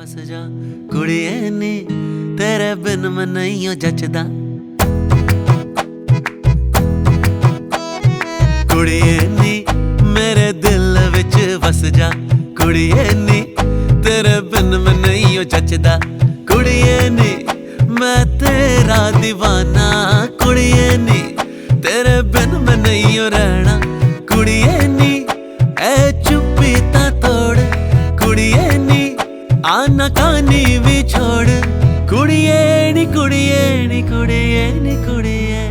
वस जा कुड़िए नी तेरे बिन मैं नहीं हो जचदा। कुड़िए नी मेरे दिल विच वस जा कुड़िए नी तेरे बिन मैं नहीं हो जचदा। कुड़िए नी मैं तेरा दीवाना कुड़िए नी तेरे बिन मैं नहीं हो रहना। कुड़िए नी ए चुप्पी ता तोड़ कुड़िए नी आना कानी भी छोड़। कुड़िए नी कुड़िए नी कुड़िए नी कुड़िए।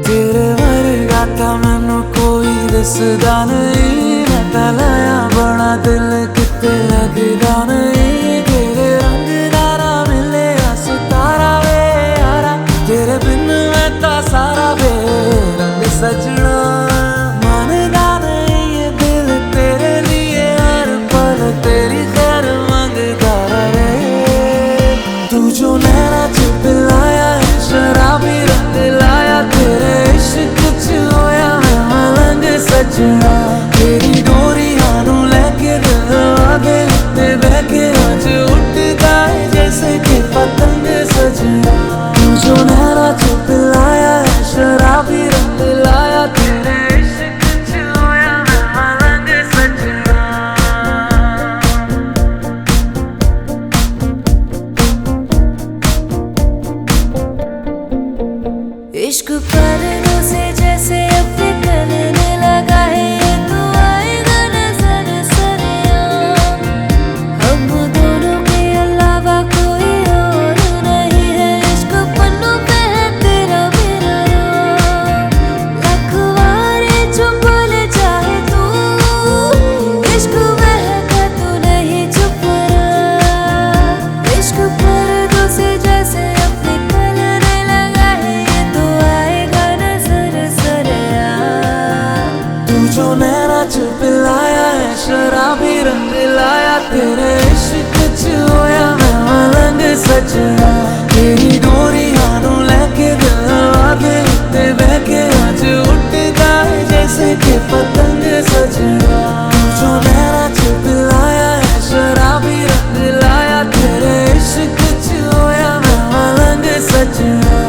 तेरे वर्गा ता मैनू कोई दसदा नहीं। मैं तां लाया बड़ा दिल किते लगदा नहीं। तेरे रंग दारा मिले सितारा वे यारा तेरे बिन मैं तां सारा वे रंग सजना। मानदा नहीं ये दिल तेरे लिए हर पल तेरी खैर मंगदा रहे। तू जो नैना च पिलाया है शराबी रंग लाया तेरे सजना। तेरी डोरियां नू लेके दिल आगे ते बहके आज उठदा है जैसे कि पतंग सजना। तू जो नैना च पिलाया है शराबी रंग लाया तेरे इश्क च होया मैं मलंग सजना। इश्क करने से जैसे अपने करने लगा है तो आएगा नजर सरेआम। हम दोनों के अलावा कोई और नहीं है। इश्क पन्नों पे है तेरा मेरा नाम। लखवारे जो बोले चाहे तू इश्क महका तू नहीं चुप रहा। इश्क पर्दों से जैसे अपने करने लगा है ये तो आएगा नजर सरेआम। तू जो नैना च पिलाया है शराबी रंग लाया तेरे इश्क च होया मैं मलंग सजना। तेरी डोरियां नू लेके दिल आगे ते बहके आज उठदा है जैसे कि पतंग सजना। तू जो नैना च पिलाया है शराबी रंग लाया तेरे इश्क च होया मैं मलंग सजना।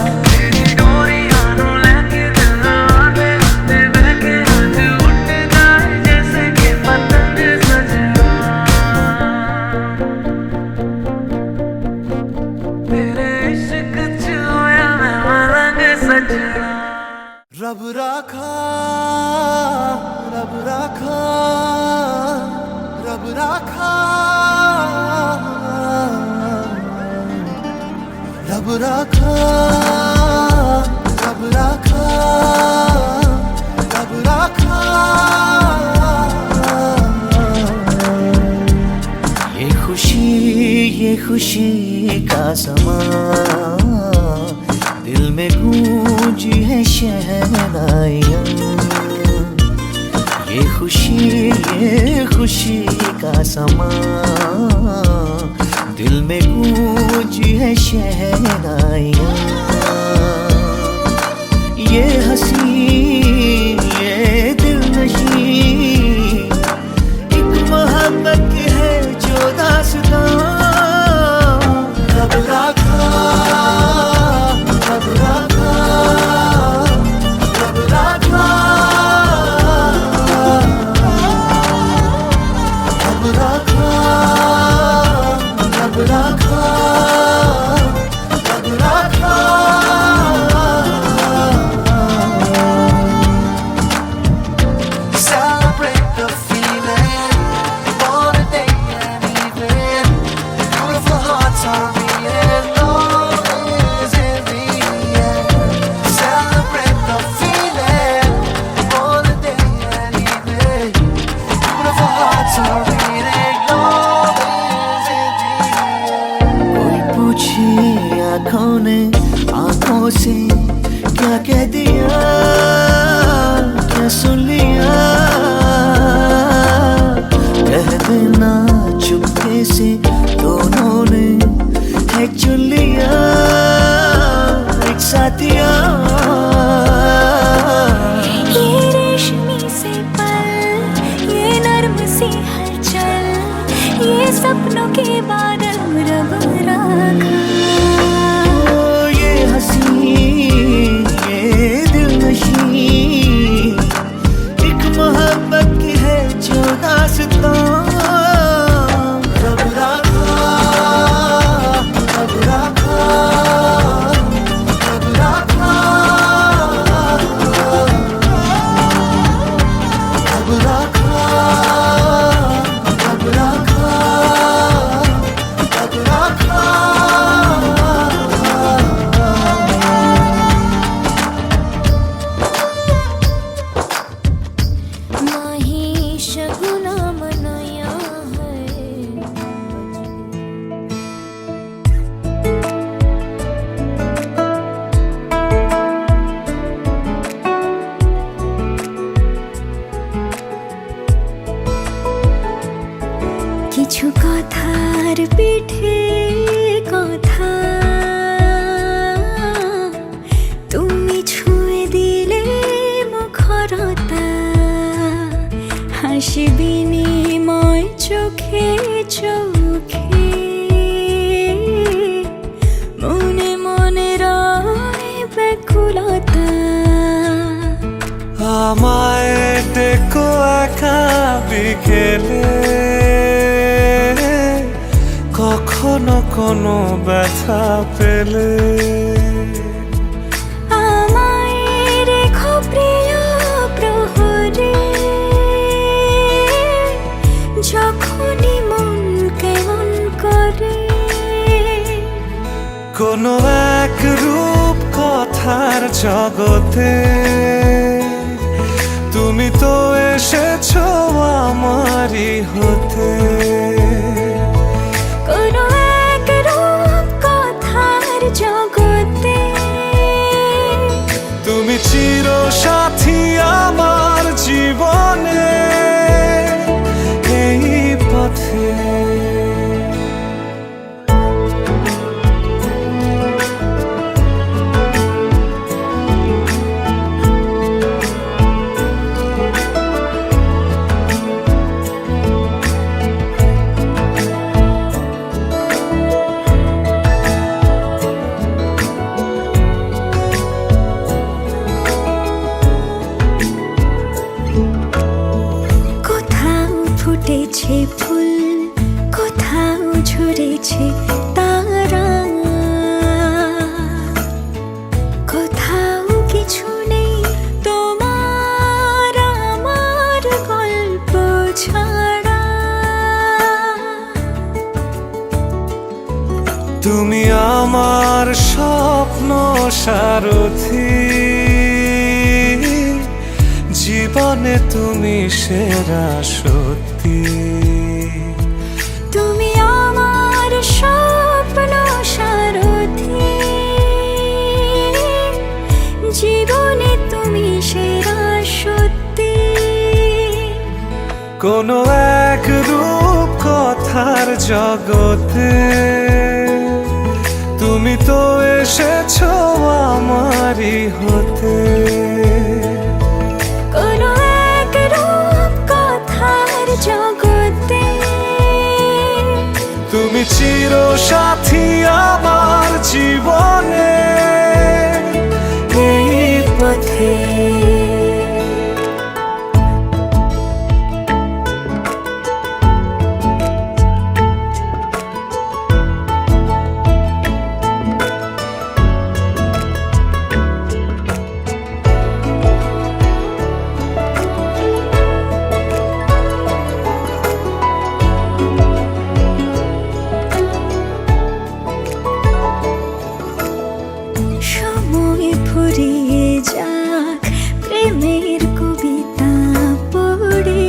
रब राखा रब राखा रब राखा रब राखा रब राखा रब राखा। ये खुशी का समा दिल में गूंजी है शहनाइयाँ। ये खुशी का समा दिल में गूंजी है शहनाइयाँ। ये हंसी ये दिलनशी एक मोहब्बत है जो दास्तां। रब राखा रब राखा रब राखा रब राखा रब राखा रब राखा। सुना चुपके से दोनों ने है चुन लिया एक साथिया। ये रेशमी से पल, ये नर्म सी हलचल, ये सपनों के बादल रब रखा। ये हंसी ये दिलनशी एक मोहब्बत की है जो दास्तां। रब रखा, रब रखा, रब रखा, रब रखा, रब रखा, रब रखा। माही शगुना मनाया है। কিছু কথার পিঠে কথা তুমি ছুঁয়ে দিলে মুখরতা, হাসি বিনিময় চোখে চোখে, মনে মনে রয় ব্যাকুলতা। আমায় ডেকো একা বিকেলে, কখনো কোনো ব্যথা পেলে। আমায় রেখো প্রিয় প্রহরে, যখনই মন কেমন করে। কোনো এক রূপ কথার জগতে তুমি তো এসেছো আমারই হতে। কোনো এক রূপ কথার জগতে তুমি চির সাথী আমার জীবনে এই পথে। কোথাও ফুটেছে ফুল, কোথাও ঝরেছে তারা, কোথাও কিছু নেই তোমার আমার গল্প ছাড়া। তুমি আমার স্বপ্ন সারথি, জীবনে তুমি সেরা সত্যি। তুমি আমার স্বপ্ন সারথি, জীবনে তুমি সেরা সত্যি। কোনো এক রূপ কথার জগতে তুমি তো এসেছো আমারই হতে। কোনো এক রূপ কথার জগতে তুমি চির সাথী আমার জীবনে এই পথে। সময় ফুরিয়ে যাক প্রেমের কবিতা পড়ে,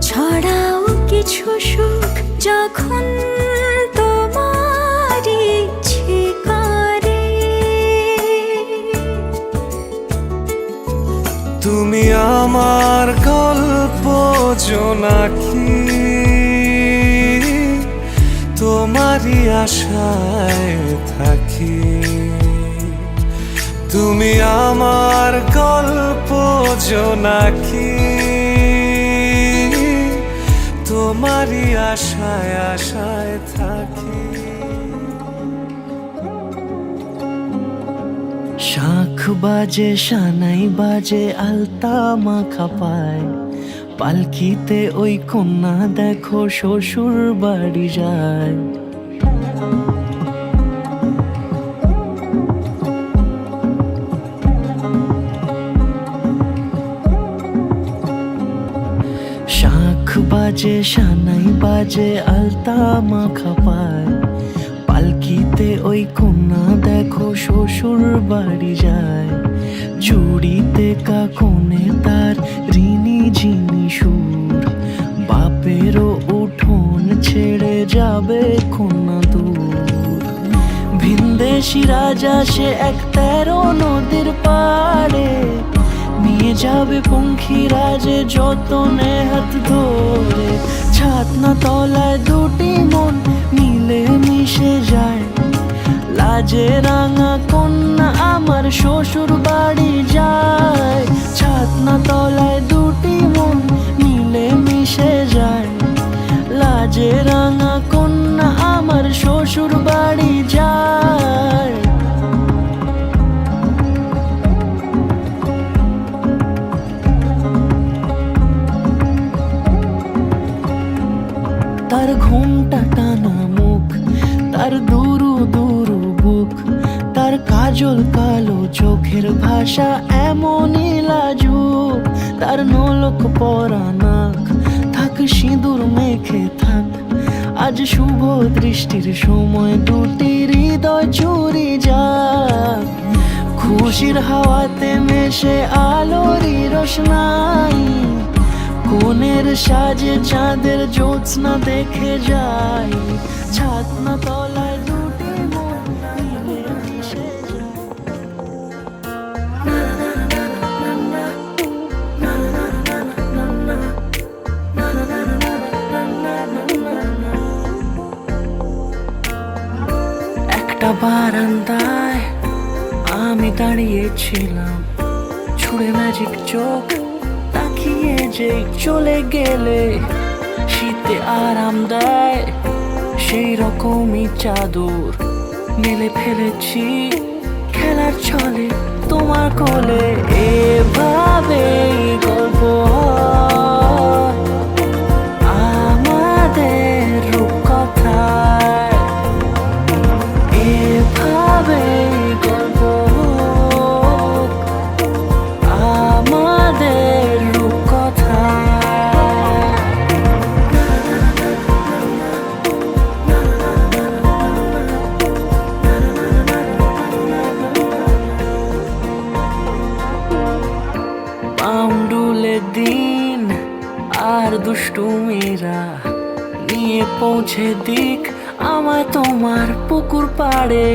ছড়াও কিছু সুখ যখন তোমার ইচ্ছে করে। তুমি আমার গল্প জোনাকি তোমারই আশায় থাকি। তুমি আমার গল্প জোনাকি তোমারই আশায় আশায় থাকি। শাখ বাজে সানাই বাজে আলতা মাখা পায়, পালকিতে ওই কন্যা দেখো শ্বশুর বাড়ি যায়। শাখ বাজে সানাই বাজে আলতা মাখা পায়, পালকিতে ওই কন্যা দেখো শ্বশুর বাড়ি যায়। চুড়িতে কাকনে তার ঋণী ঝিনি সুর, বাপেরও উঠোন ছেড়ে যাবে কন্যা দূর। ভিনদেশি রাজা সে এক 13 নদীর পাড়ে, নিয়ে যাবে পঙ্খী রাজে যতনে হাত ধরে। ছাতনা তলায় দুটি মন মিলে মিশে যায়, লাজে রাঙা কন্যা আমার শ্বশুর বাড়ি যায়। ছাতনা তলায় দুটি মন মিলে মিশে যায়, লাজে রাঙা কন্যা আমার শ্বশুর বাড়ি যায়। তার ঘোমটা টানা মুখ, তার দুরু দুরু বুক, তার কাজল কালো চোখের ভাষা এমনই লাজুক। তার নোলক পরা নাক, থাক সিঁদুর মেখে থাক, আজ শুভ দৃষ্টির সময় দুটি হৃদয় চুরি যাক। খুশির হাওয়াতে মেশে আলোরই রোশনাই, কোণের সাজে চাঁদের জ্যোৎস্না দেখে যাই। ছাতনা তলায় দুটি মন মিলে মিশে যায়। একটা বারান্দায় আমি দাঁড়িয়েছিলাম, ছুড়ে ম্যাজিক চোখ তাকিয়ে যে চলে গেলে। শীতে আরাম দেয় সেই রকমই চাদর মেলে ফেলেছি খেলার ছলে তোমার কোলে। এভাবে গল্প হয় আমাদের রূপকথায়, এভাবে গল্প হোক আমাদের রূপকথায়। পাউন্ডুলে দিন আর দুষ্টুমিরা নিয়ে পৌঁছে দিক আমায় তোমার পুকুর পাড়ে।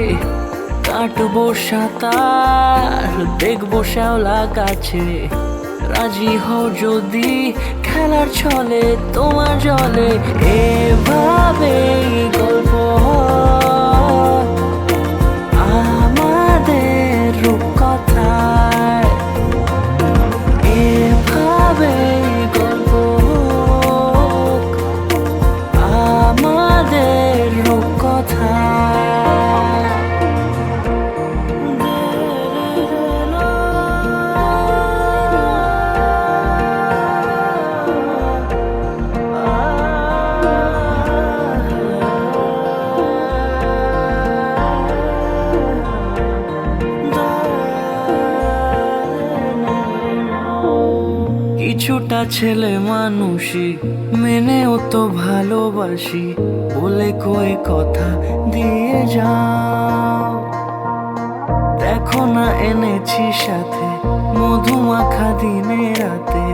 কাটবো সাঁতার দেখবো শ্যাওলা গাছে, রাজি হও যদি খেলার ছলে তোমার জলে। এভাবে গল্প হয় আমাদের রূপকথায়, এভাবে গল্প হোক আমাদের রূপকথায়। কিছুটা ছেলে মানুষই মেনেও তো ভালোবাসি, বলে কয়ে কথা দিয়ে যাও। দেখো না এনেছি সাথে মধুমাখা দিনে রাতে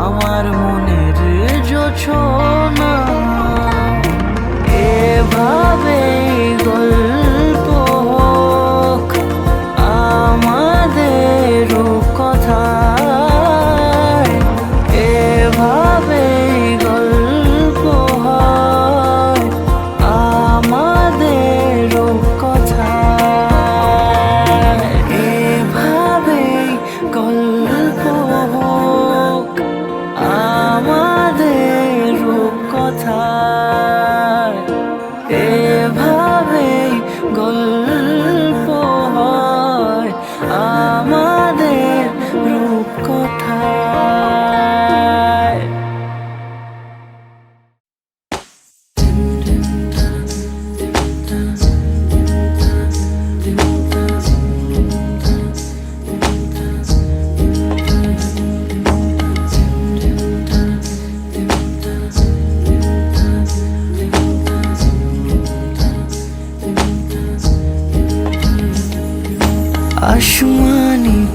আমার মনের জোছনা। এভাবে গল্প হোক আমাদের রূপকথায়, এভাবে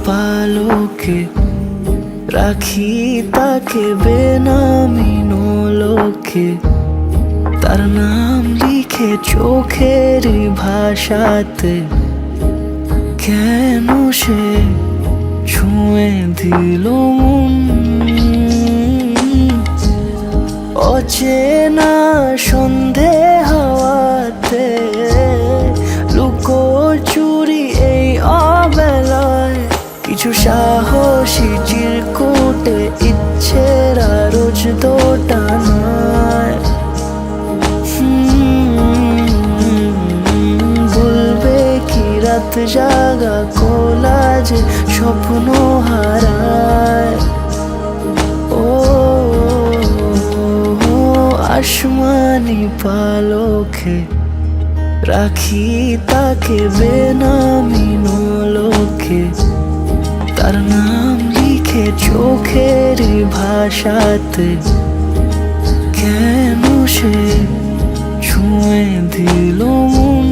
পালকে রাখি তাকে বেনামি নোলকে, তার নাম লিখে চোখের ভাষাতে। কেন সে ছুঁয়ে দিল মন, অচেনা সন্ধে হাওয়াতে, লুকোচুরি এই অবেলায়, কিছু সাহসী চিরকুটে ইচ্ছেরা রোজ দোটানায়। বলবে কি রাত জাগা কোলাজে স্বপ্ন হারায়। ও আসমানি পালকে রাখি তাকে বেনামি নোলকে, তার নাম লিখে চোখের ভাষাতে। কেন সে ছুঁয়ে দিল মন,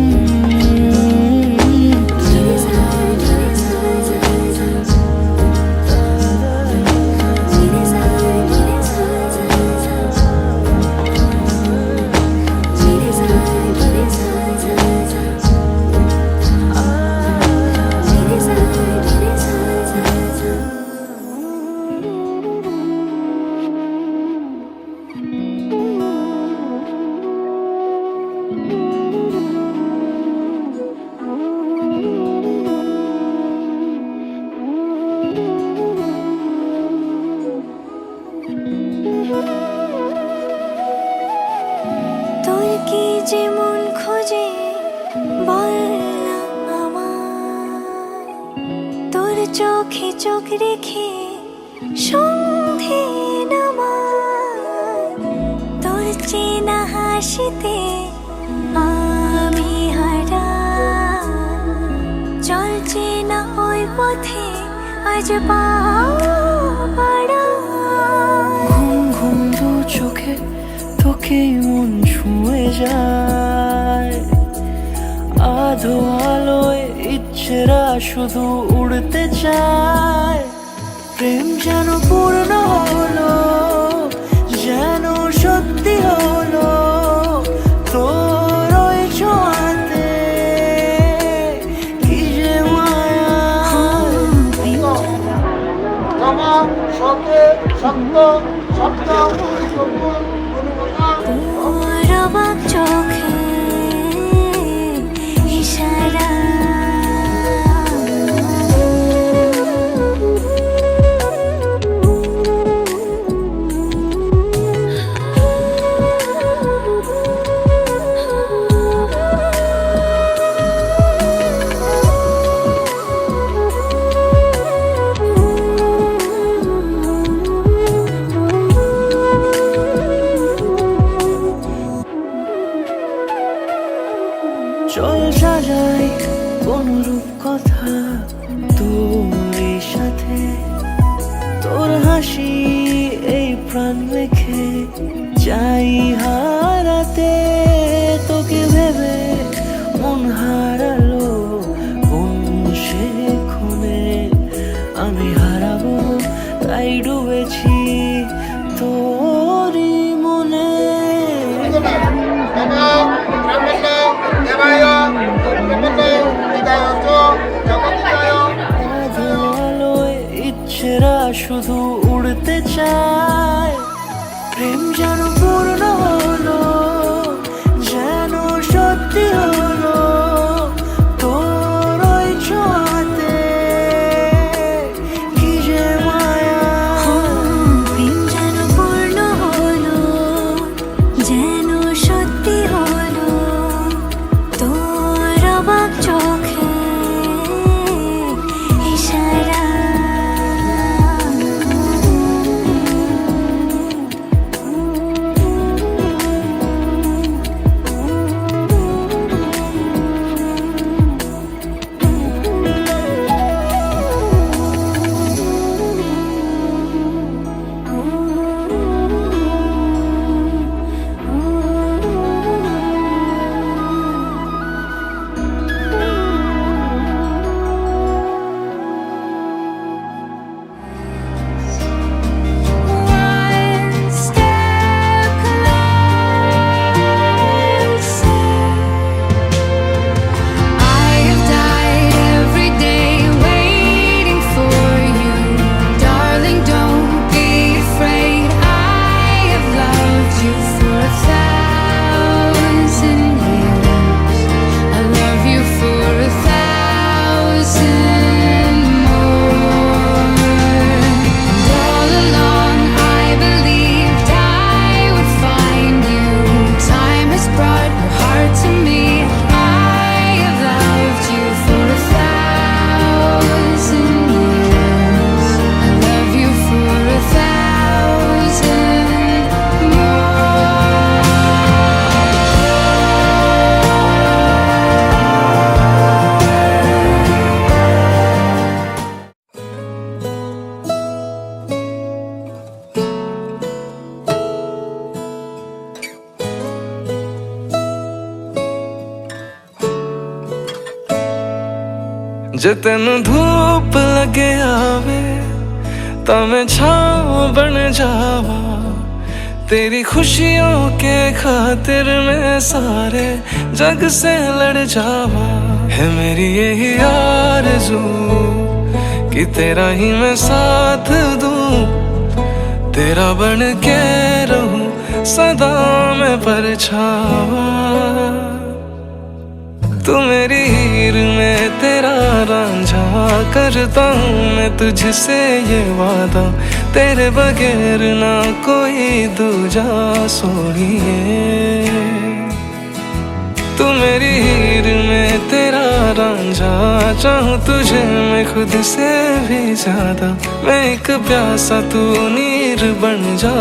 তোর কি যেমন খোঁজে বল না আমায়, তোর চোখে চোখ রেখে সন্ধে নামায়, তোর চেনা হাসিতে আমি হারাই, চল চেনা ওই পথে আজ পা বাড়াই। ঘুম ঘুম দু চোখে তোকেই মন ছুঁয়ে যায়, আধো আলোয় ইচ্ছেরা শুধু উড়তে চায়। প্রেম যেন পূর্ণ হলো, যেন সত্যি হলো, তোর ওই ছোঁয়াতে কি যে মায়া। তোর অবাক চোখে ইশারা, চল সাজাই কোন রূপ কথা তোর সাথে, তোর হাসি এই প্রাণ রেখে চাই হারাতে। তোকে ভেবে মন হারালো কোন সে ক্ষণে, আমি হারাবো তাই ডুবেছি তোরই মনে। আলোয় ইচ্ছেরা শুধু উড়তে চায়, প্রেম যেন পূর্ণ হলো, যেন সত্যি হলো, তোর ওই ছোঁয়াতে কি যে মায়া। প্রেম যেন পূর্ণ হলো, যেন সত্যি হলো, তোর অবাক চোখে ইশারা। जे तेनू धूप लगे आवे तो मैं छाँव बन जावा, तेरी खुशियों के खातिर मैं सारे जग से लड़ जावा। है मेरी यही आरज़ू कि तेरा ही मैं साथ दूं, तेरा बन के रहूं सदा मैं परछावा। तू मेरी हीर में तेरा रांझा, करता हूँ मैं तुझसे ये वादा, तेरे बगैर ना कोई दूजा सोनिए। तू मेरी हीर में तेरा रांझा, चाहूँ तुझे मैं खुद से भी ज्यादा, मैं एक प्यासा तू नीर बन जा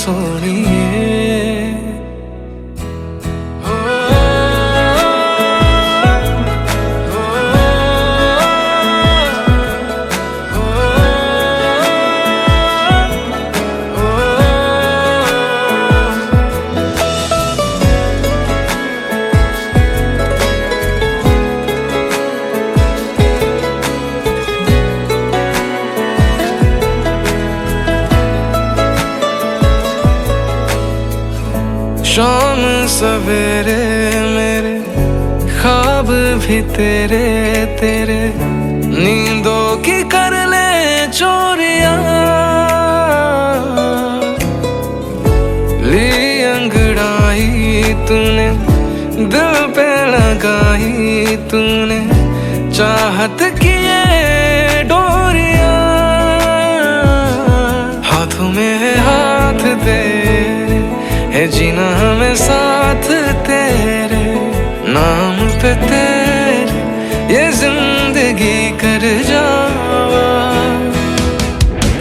सोनिए। शाम सवेरे मेरे ख्वाब भी तेरे तेरे, नींदों की कर ले चोरियां, ली अंगड़ाई तूने दिल पे लगाई तूने, चाहत की ये डोरियां, हाथों में है हाथ तेरे, है जीना हमें साथ तेरे, नाम पे तेरे ये जिंदगी कर जावा।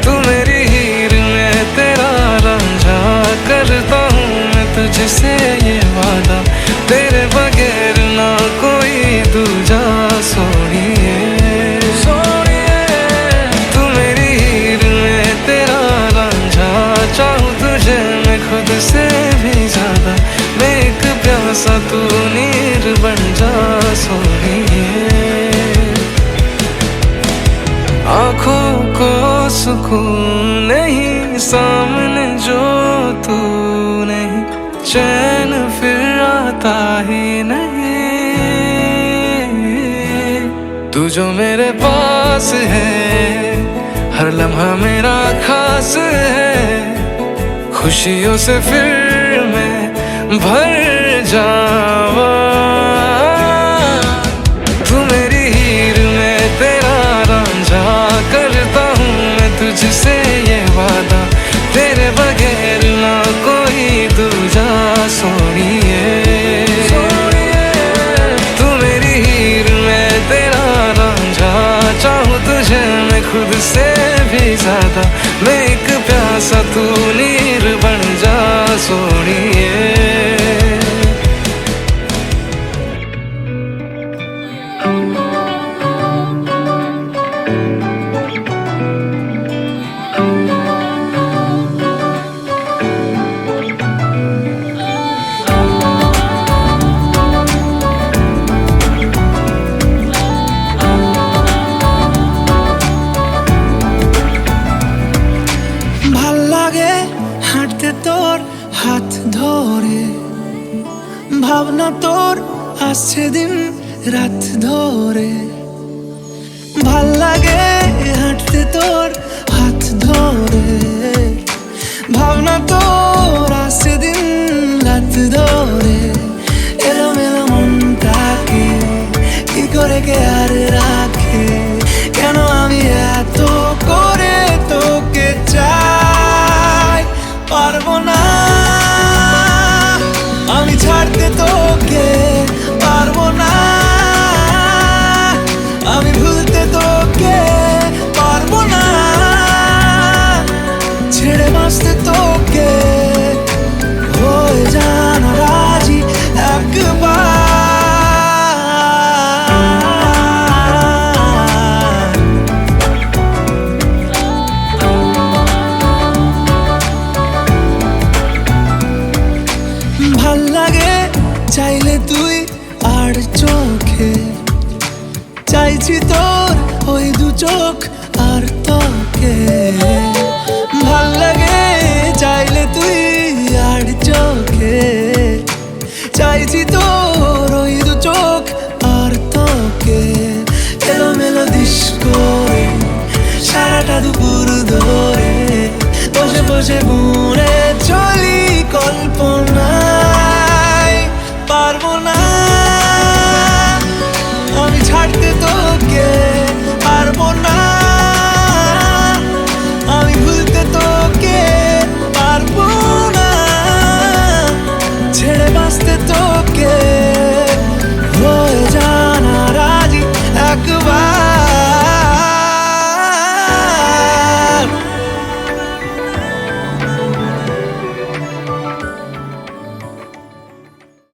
तू मेरी हीर में तेरा रांझा, करता हूँ मैं तुझसे ये वादा, तेरे बगैर ना कोई दूजा सोनिए। तू मेरी हीर में तेरा रांझा, चाहूँ तुझे मैं खुद से भी ज्यादा, मैं एक प्यासा तू नीर बन जा सोनिए। आँखों को सुकून नहीं, सामने जो तू नहीं, चैन फिर आता ही नहीं। तू जो मेरे पास है, हर लम्हा मेरा खास है, खुशियों से फिर मैं भर जावा। तू मेरी हीर में तेरा रांझा, करता हूँ मैं तुझसे ये वादा, तेरे बगैर ना कोई दूजा सोनिए। तू मेरी हीर में तेरा रांझा, चाहूँ तुझे मैं खुद से भी ज्यादा, मैं एक प्यासा तू नीर बन जा सोनिए। তোর হাত ধরে, ভাবনা তোর আসছে দিন রাত ধরে, ভাল লাগে হাঁটতে তোর হাত ধরে, ভাবনা তোর আসছে দিন রাত ধরে। এলোমেলো মনটাকে কি করে কে আর রাখে, কেন আমি এত করে তোকে চাই, পারবো না আমি ছাড়তে তোকে, পারবো না আমি ভুলতে তোকে, পারবো না ছেড়ে বাঁচতে তোকে, হয়ে জানা রাজি একবার। ভাল লাগে চাইলে তুই আর চোখে, চাইছি তো